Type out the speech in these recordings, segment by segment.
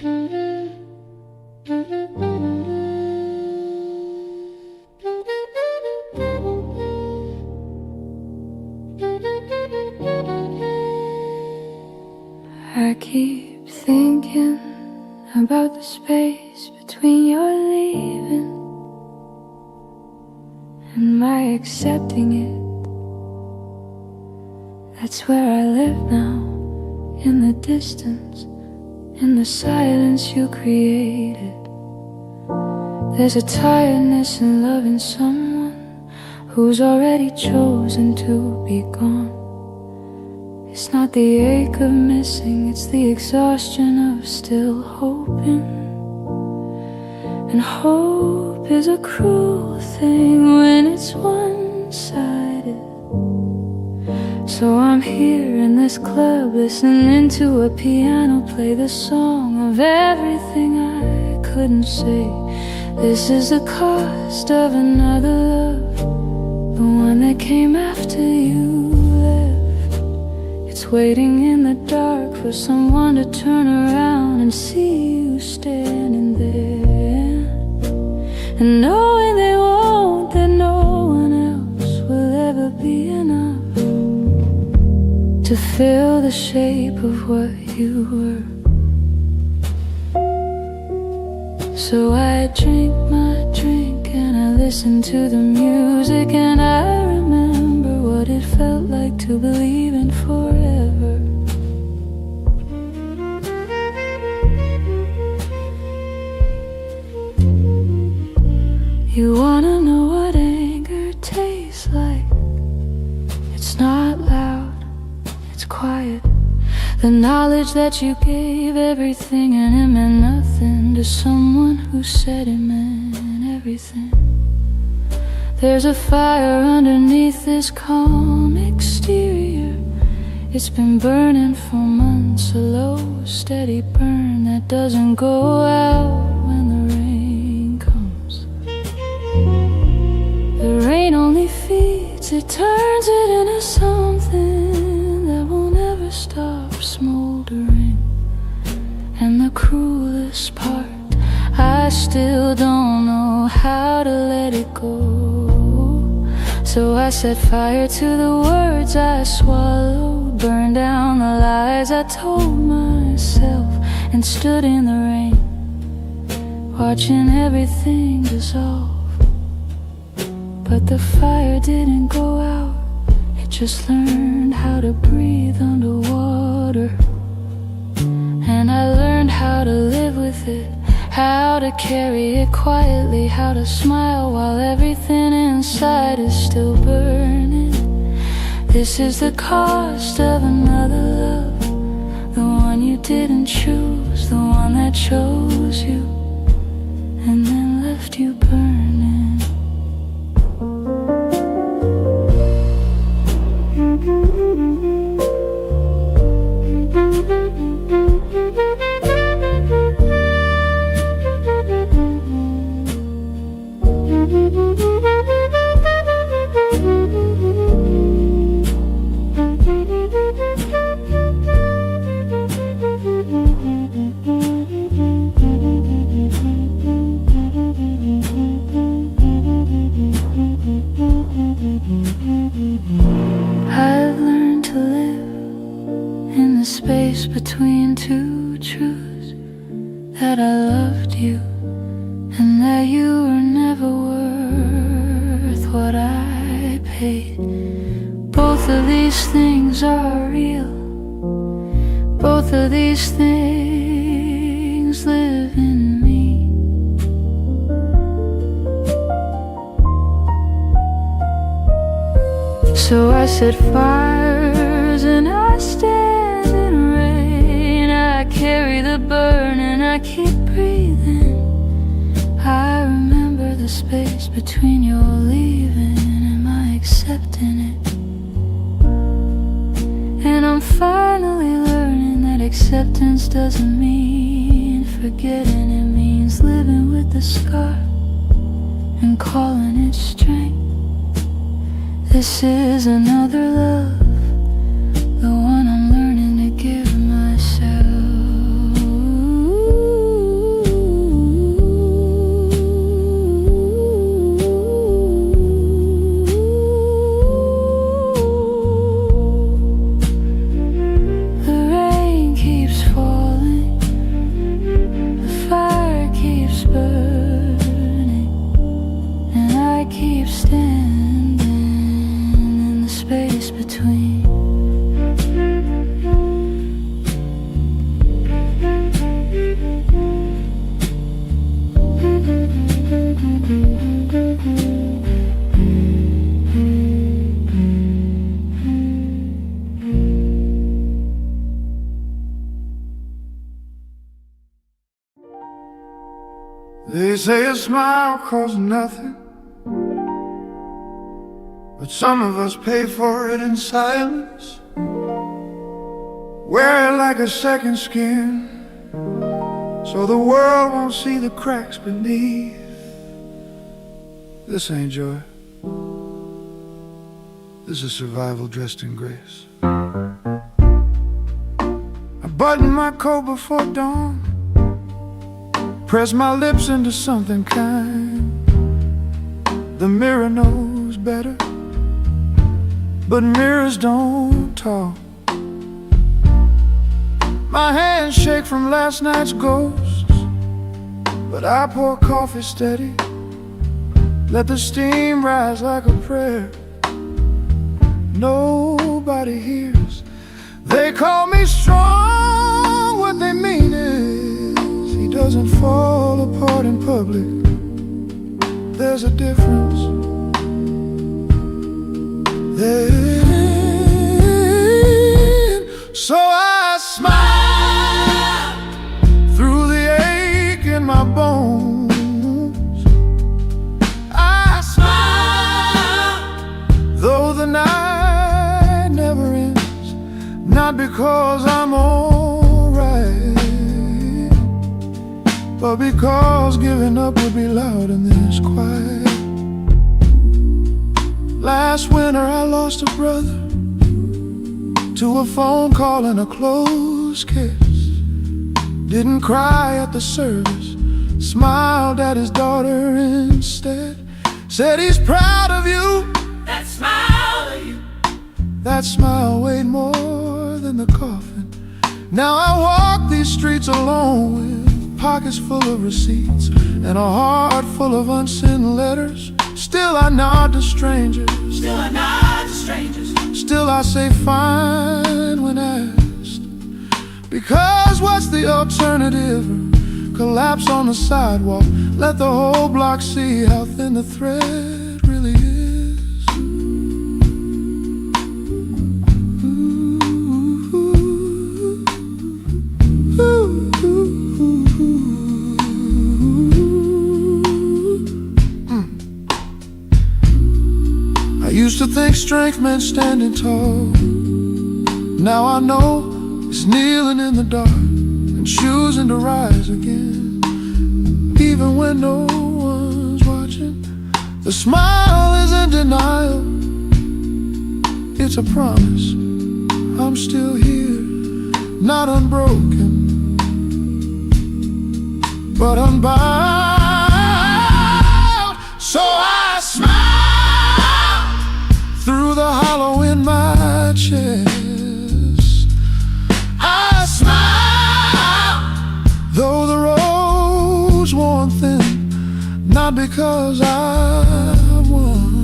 I keep thinking about the space between your leaving and my accepting it. That's where I live now, in the distance, in the silence you created. There's a tiredness in loving someone who's already chosen to be gone. It's not the ache of missing, it's the exhaustion of still hoping. And hope is a cruel thing when it's one-sided. So I'm here in this club listening to a piano play the song of everything I couldn't say. This is the cost of another love, the one that came after you left. It's waiting in the dark for someone to turn around and see you standing there, and knowing they won't, that no one else will ever be enough to fill the shape of what you were. So I drink my drink and I listen to the music, and I remember what it felt like to believe in forever. You wanna know what anger tastes like? It's not loud, it's quiet. The knowledge that you gave everything and it meant nothing to someone who said it meant everything. There's a fire underneath this calm exterior. It's been burning for months, a low, steady burn that doesn't go out when the rain comes. The rain only feeds, it turns it into something that will never stop smoldering. And the cruelest part, I still don't know how to let it go. So I set fire to the words I swallowed, burned down the lies I told myself, and stood in the rain, watching everything dissolve. But the fire didn't go out, it just learned how to breathe underwater. And I learned how to live with it, how to carry it quietly, how to smile while everything inside is still burning. This is the cost of another love, the one you didn't choose, the one that chose you and then left you burning. I've learned to live in the space between two truths, that I loved you and that you were never worth what I paid. Both of these things are real, both of these things live in me. So I set fires and I stand in rain. I carry the burn and I keep breathing. I remember the space between your leaving and my accepting it. And I'm finally learning that acceptance doesn't mean forgetting. It means living with the scar and calling it strength. This is another love, the one I'm learning to give myself. They say a smile costs nothing, but some of us pay for it in silence. Wear it like a second skin, so the world won't see the cracks beneath. This ain't joy. This is survival dressed in grace. I button my coat before dawn, press my lips into something kind. The mirror knows better, but mirrors don't talk. My hands shake from last night's ghosts, but I pour coffee steady, let the steam rise like a prayer. Nobody hears. They call me strong, what they mean is he doesn't fall apart in public. There's a difference. Then, so I smile through the ache in my bones. I smile though the night never ends, not because I'm alright, but because giving up would be loud in this quiet. Last winter I lost a brother to a phone call and a close kiss. Didn't cry at the service, smiled at his daughter instead. Said he's proud of you, that smile of you. That smile weighed more than the coffin. Now I walk these streets alone with pockets full of receipts and a heart full of unsent letters. Still I nod to strangers, still I nod to strangers. Still I say fine when asked, because what's the alternative? Collapse on the sidewalk, let the whole block see how thin the thread really is. I used to think strength meant standing tall. Now I know it's kneeling in the dark and choosing to rise again, even when no one's watching. The smile isn't denial, it's a promise. I'm still here, not unbroken, but unbound. So I smile through the hollow in my chest. I smile though the road's worn thin, not because I won,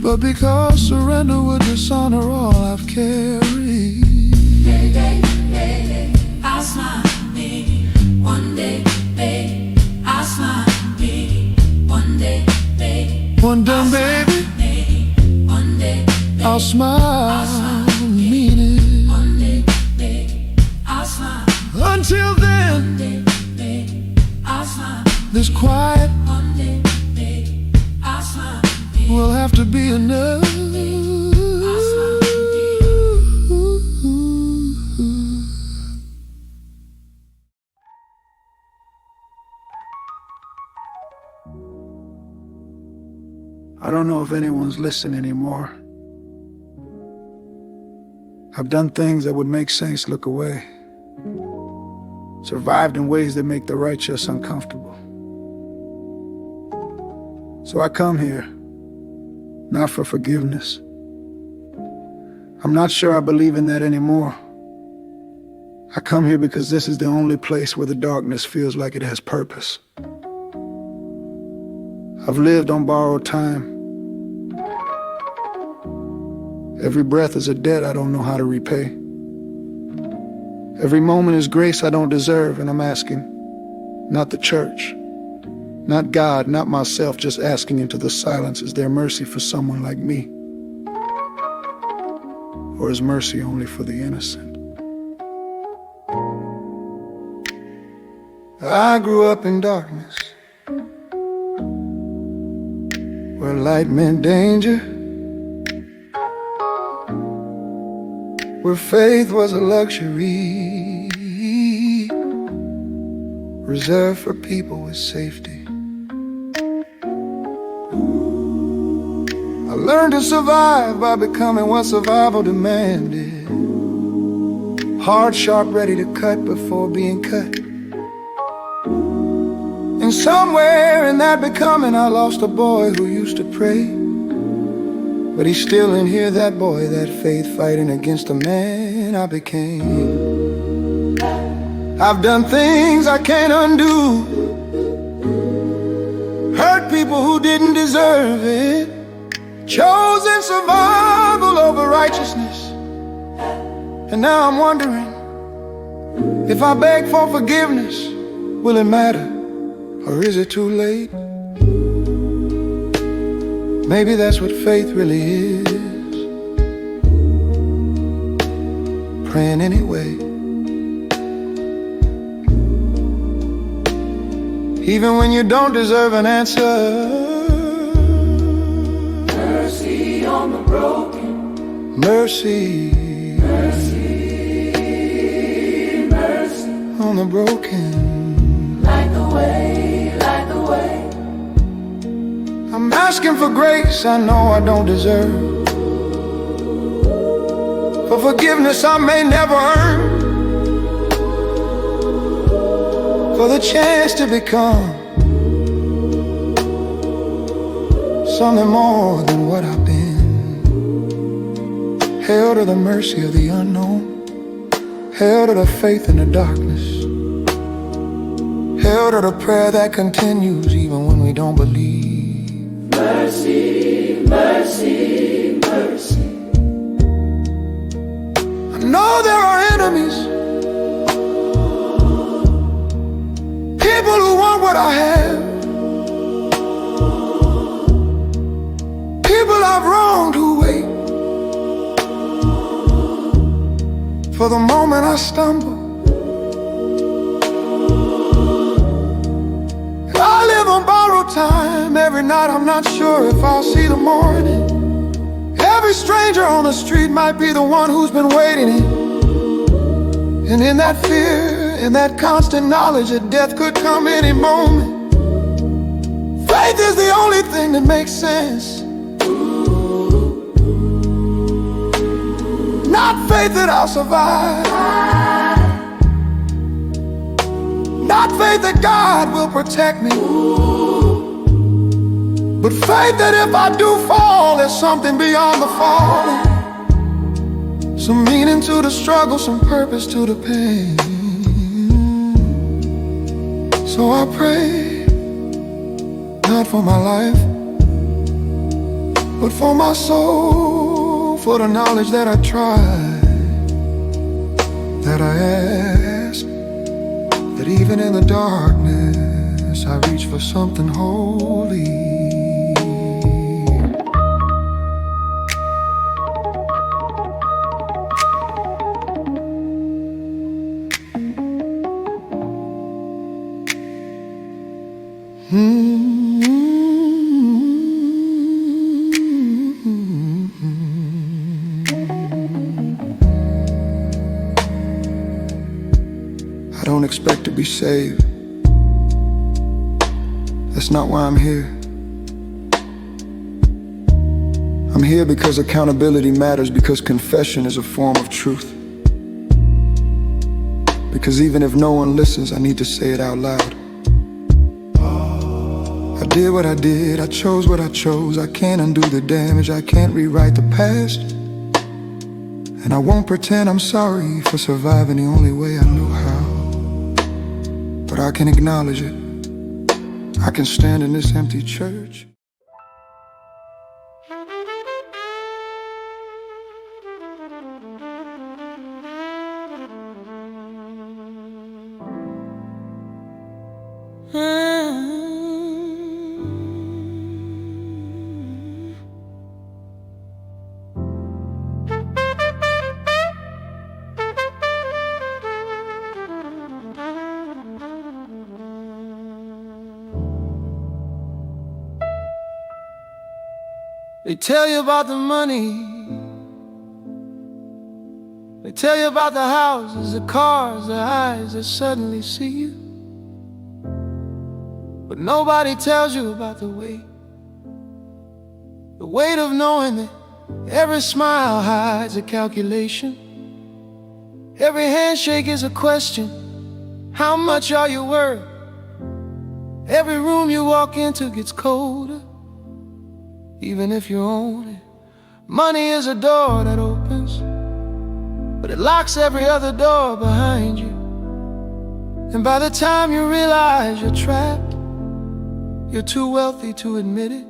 but because surrender would dishonor all I've carried. Hey, hey, hey, hey, I'll smile, maybe one day, babe. I'll smile, maybe one day, babe. One day, baby, One day, babe. I'll smile, mean it. One day, babe. I'll smile. Until then, Babe, I'll smile. this quiet One day, babe. I'll smile. will have to be enough. I don't know if anyone's listening anymore. I've done things that would make saints look away, survived in ways that make the righteous uncomfortable. So I come here, not for forgiveness. I'm not sure I believe in that anymore. I come here because this is the only place where the darkness feels like it has purpose. I've lived on borrowed time. Every breath is a debt I don't know how to repay. Every moment is grace I don't deserve, and I'm asking, not the church, not God, not myself, just asking into the silence, is there mercy for someone like me? Or is mercy only for the innocent? I grew up in darkness, where light meant danger, where faith was a luxury reserved for people with safety. I learned to survive by becoming what survival demanded. Hard, sharp, ready to cut before being cut. And somewhere in that becoming, I lost a boy who used to pray. But he's still in here, that boy, that faith fighting against the man I became. I've done things I can't undo, hurt people who didn't deserve it, chosen survival over righteousness. And now I'm wondering, if I beg for forgiveness, will it matter, or is it too late? Maybe that's what faith really is, praying anyway. Even when you don't deserve an answer. Mercy on the broken. Mercy. Mercy, mercy. On the broken. Like the way, like the way. I'm asking for grace I know I don't deserve, for forgiveness I may never earn, for the chance to become something more than what I've been. Held to the mercy of the unknown, held to the faith in the darkness, held to the prayer that continues even when we don't believe. Mercy, mercy, mercy. I know there are enemies, people who want what I have, people I've wronged who wait for the moment I stumble. I live on borrowed time. Every night I'm not sure if I'll see the morning. Every stranger on the street might be the one who's been waiting. And in that fear, in that constant knowledge that death could come any moment, faith is the only thing that makes sense. Not faith that I'll survive, not faith that God will protect me, but faith that if I do fall, there's something beyond the falling, some meaning to the struggle, some purpose to the pain. So I pray, not for my life, but for my soul, for the knowledge that I tried, that I ask, that even in the darkness I reach for something holy. I don't expect to be saved. That's not why I'm here. I'm here because accountability matters, because confession is a form of truth. Because even if no one listens, I need to say it out loud. I did what I did, I chose what I chose. I can't undo the damage, I can't rewrite the past. And I won't pretend I'm sorry for surviving the only way I knew how. But I can acknowledge it. I can stand in this empty church. They tell you about the money, they tell you about the houses, the cars, the eyes that suddenly see you. But nobody tells you about the weight of knowing that every smile hides a calculation. Every handshake is a question, how much are you worth? Every room you walk into gets colder, even if you own it. Money is a door that opens, but it locks every other door behind you. And by the time you realize you're trapped, you're too wealthy to admit it.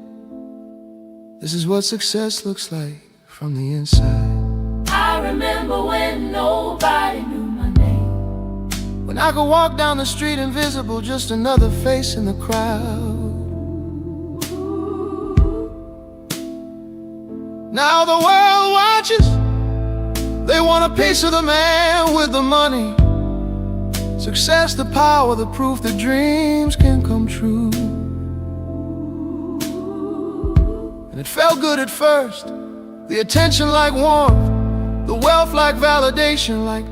This is what success looks like from the inside. I remember when nobody knew my name, when I could walk down the street invisible, just another face in the crowd. Now the world watches, they want a piece of the man with the money. Success, the power, the proof that dreams can come true. And it felt good at first, the attention like warmth, the wealth like validation, like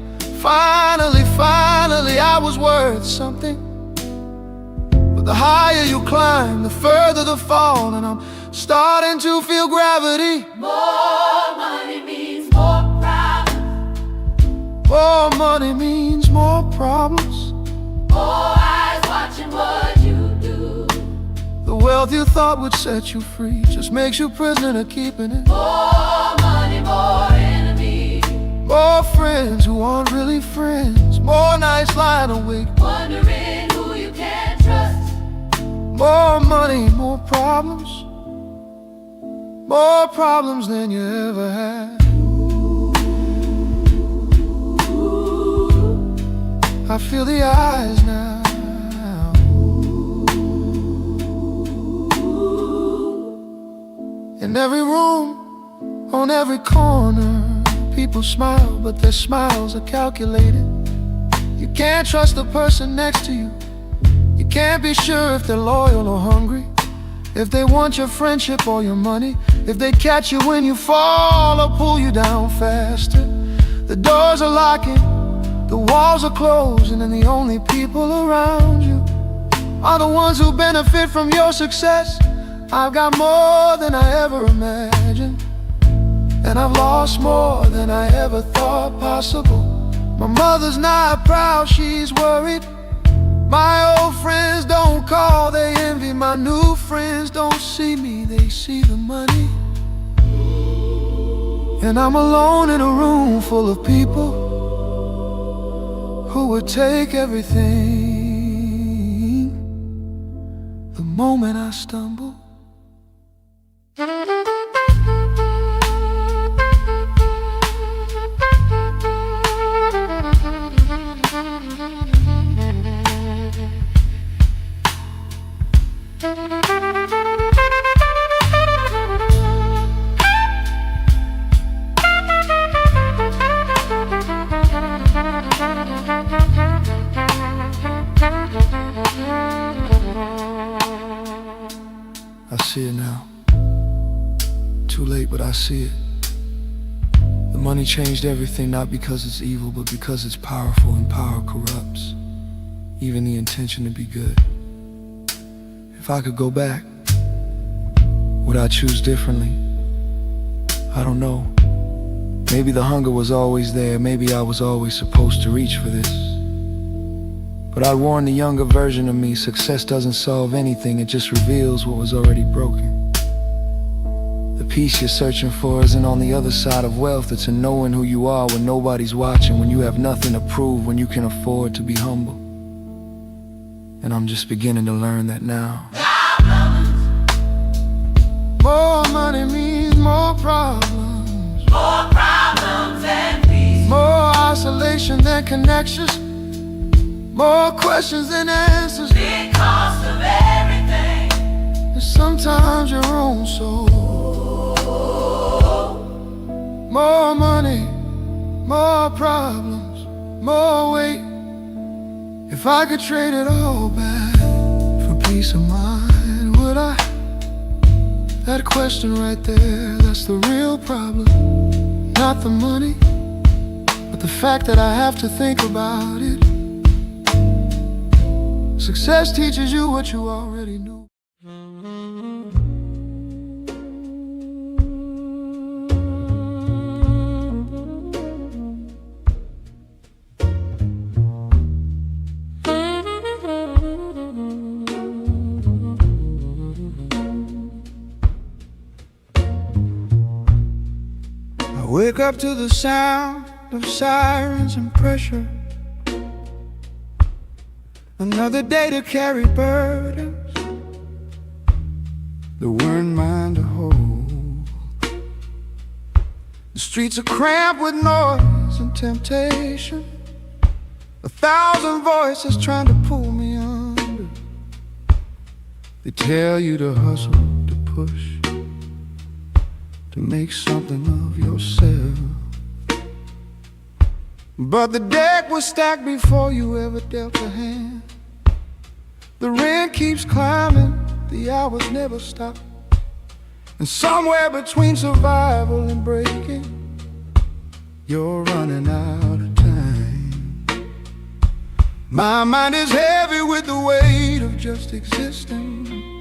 finally I was worth something. But the higher you climb, the further the fall, and I'm starting to feel gravity. more money means more problems, More money means more problems. more eyes watching what you do. The wealth you thought would set you free just makes you prisoner keeping it. More money, more enemies, More friends who aren't really friends, more nights lying awake. wondering who you can trust. More money, more problems, more problems than you ever had. I feel the eyes now. In every room, on every corner, people smile, but their smiles are calculated. You can't trust the person next to you. You can't be sure if they're loyal or hungry, if they want your friendship or your money, if they catch you when you fall or pull you down faster. The doors are locking, the walls are closing, and the only people around you are the ones who benefit from your success. I've got more than I ever imagined, and I've lost more than I ever thought possible. My mother's not proud, she's worried. My old friends don't call, they envy. My new friends don't see me, they see the money. And I'm alone in a room full of people who would take everything the moment I stumble. I see it now. Too late, but I see it. The money changed everything, not because it's evil, but because it's powerful, and power corrupts even the intention to be good. If I could go back, would I choose differently? I don't know. Maybe the hunger was always there, maybe I was always supposed to reach for this. But I'd warn the younger version of me, success doesn't solve anything, it just reveals what was already broken. The peace you're searching for isn't on the other side of wealth, it's in knowing who you are when nobody's watching, when you have nothing to prove, when you can afford to be humble. And I'm just beginning to learn that now. More money means more problems, More problems and peace, more isolation than connections, more questions than answers, big cost of everything. and sometimes your own soul. More money, more problems, more weight. If I could trade it all back for peace of mind, would I? That question right there, that's the real problem. Not the money, but the fact that I have to think about it. Success teaches you what you already knew. Wake up to the sound of sirens and pressure. Another day to carry burdens that weren't mine to hold. The streets are cramped with noise and temptation. 1,000 voices trying to pull me under. They tell you to hustle, to push, to make something of yourself. But the deck was stacked before you ever dealt a hand. The rent keeps climbing, the hours never stop. And somewhere between survival and breaking, you're running out of time. My mind is heavy with the weight of just existing,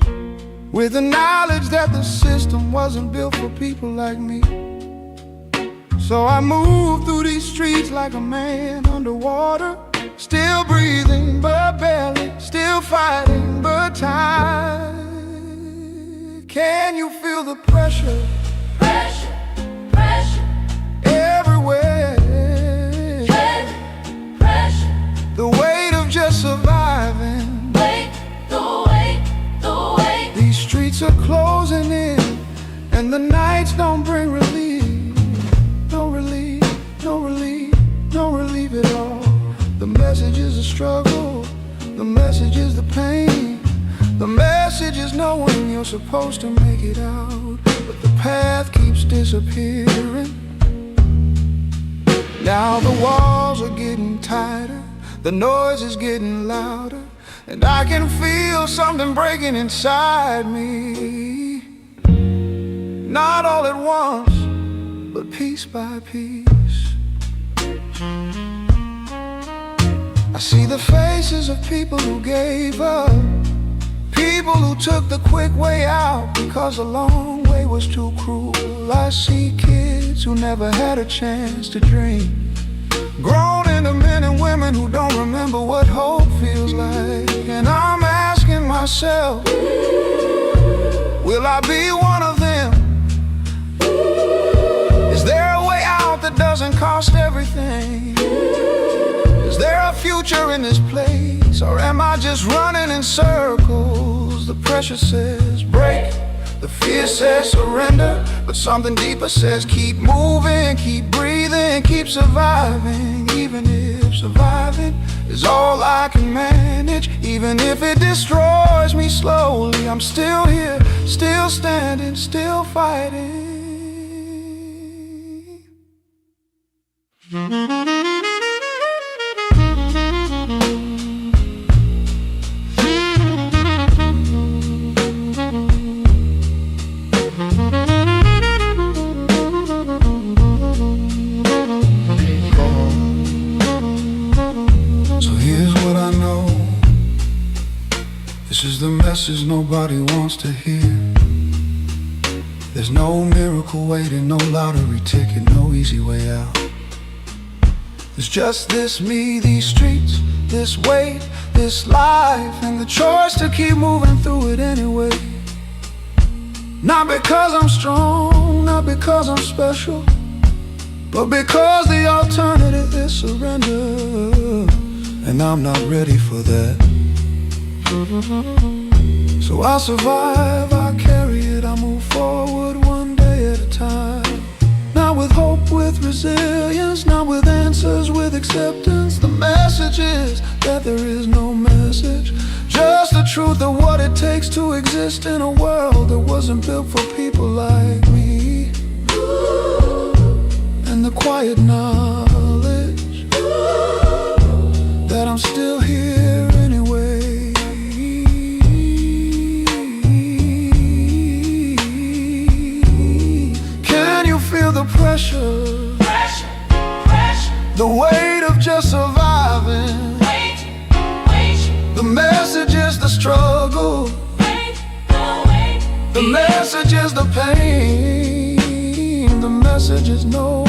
with the knowledge that the system wasn't built for people like me. So I move through these streets like a man underwater, still breathing but barely, still fighting but tired. Can you feel the pressure? Pressure, pressure, Everywhere. heavy pressure. The weight of just surviving. Wait, the weight, the weight. These streets are closing in, and the nights don't bring relief. No relief, no relief, no relief at all. The message is a struggle, the message is the pain. The message is knowing you're supposed to make it out, but the path keeps disappearing. Now the walls are getting tighter, the noise is getting louder, and I can feel something breaking inside me. Not all at once, but piece by piece. I see the faces of people who gave up, people who took the quick way out because the long way was too cruel. I see kids who never had a chance to dream, grown into men and women who don't remember what hope feels like. And I'm asking myself, will I be one of them? Is there a way out that doesn't cost everything? Is there a future in this place, or am I just running in circles? The pressure says break, the fear says surrender, but something deeper says keep moving, keep breathing, keep surviving. Even if surviving is all I can manage, even if it destroys me slowly, I'm still here, still standing, still fighting. This is the message nobody wants to hear. There's no miracle waiting, no lottery ticket, no easy way out. There's just this me, these streets, this weight, this life, and the choice to keep moving through it anyway. Not because I'm strong, not because I'm special, but because the alternative is surrender, and I'm not ready for that. So I survive, I carry it, I move forward one day at a time. Not with hope, with resilience, not with answers, with acceptance. The message is that there is no message, just the truth of what it takes to exist in a world that wasn't built for people like me. And the quiet knowledge that I'm still here anyway. The message is the pain. The message is knowing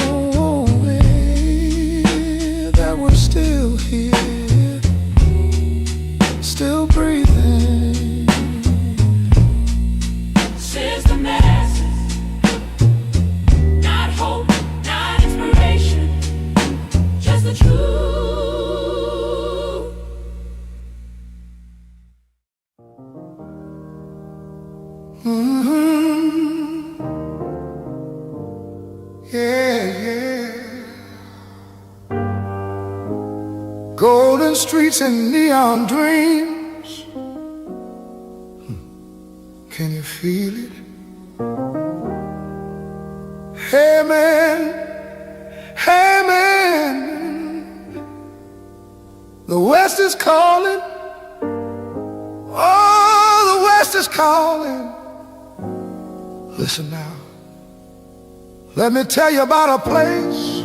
that we're still here, still breathing. This is the message. Not hope, not inspiration, just the truth. Golden streets and neon dreams. Can you feel it? Hey man, hey man, the West is calling. Oh, the West is calling. Listen now, let me tell you about a place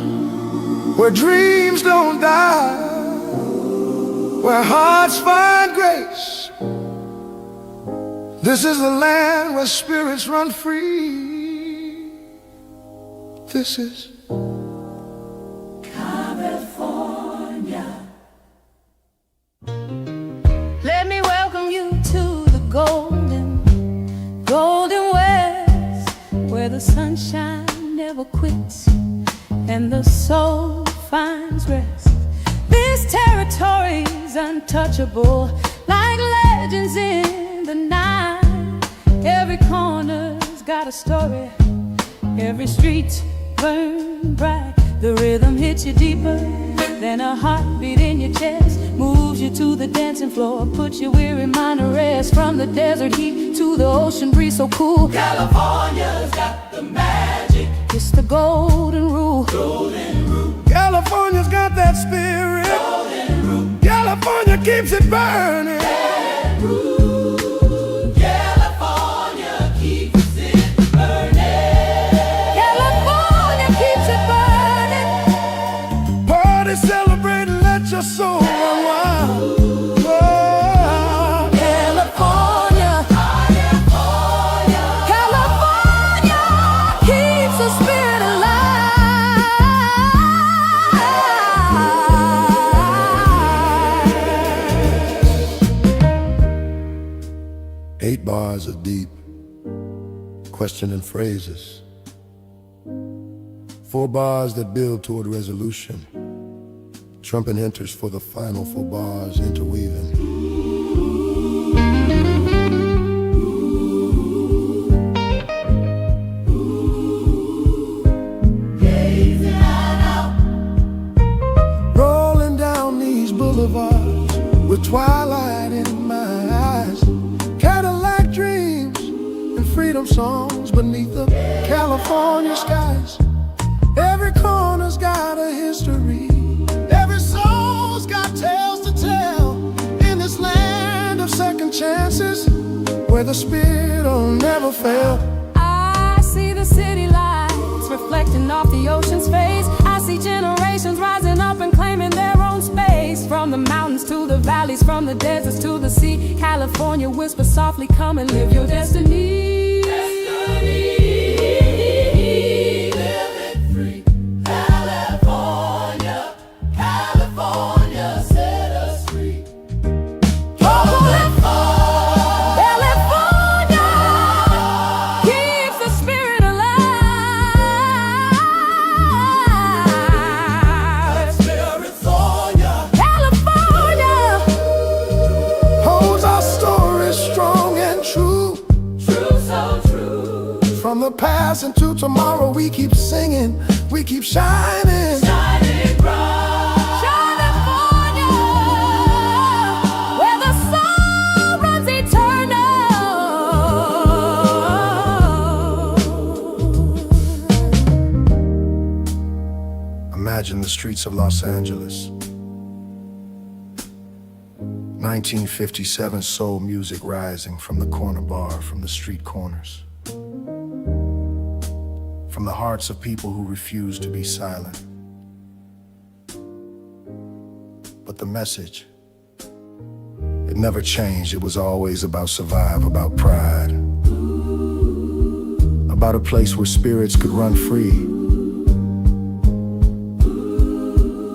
where dreams don't die, where hearts find grace. This is the land where spirits run free. This is California. Let me welcome you to the golden West, where the sunshine never quits and the soul finds rest. This territory's untouchable, like legends in the night. Every corner's got a story, every street's burned bright. The rhythm hits you deeper than a heartbeat in your chest, moves you to the dancing floor, puts your weary mind to rest. From the desert heat to the ocean breeze so cool, California's got the magic. It's the golden rule. Golden rule. California's got that spirit. Golden rule. California keeps it burning. That rule. California keeps it burning. California keeps it burning. Party, celebrate, and let your soul run wild. Oh, California, California, California keeps the spirit alive. 8 bars of deep, questioning phrases. 4 bars that build toward resolution. Trumpet enters for the final 4 bars interweaving. Rolling down these boulevards with twilight in my eyes. Cadillac dreams and freedom songs beneath the California skies. Every corner's got a history. Every soul's got tales to tell. In this land of second chances, where the spirit'll never fail. I see the city lights reflecting off the ocean's face. I see generations rising up and claiming their own space. From the mountains to the valleys, from the deserts to the sea, California whispers softly, come and live your destiny. From the past into tomorrow, we keep singing, we keep shining. Shining bright. California, where the soul runs eternal. Imagine the streets of Los Angeles. 1957 soul music rising from the corner bar, from the street corners. From the hearts of people who refuse to be silent. But the message, it never changed. It was always about survive, about pride. about a place where spirits could run free,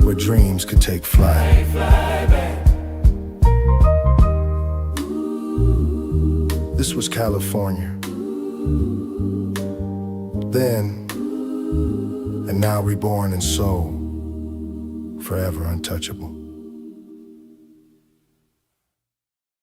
where dreams could take flight. This was California. Then, and now reborn in soul, forever untouchable.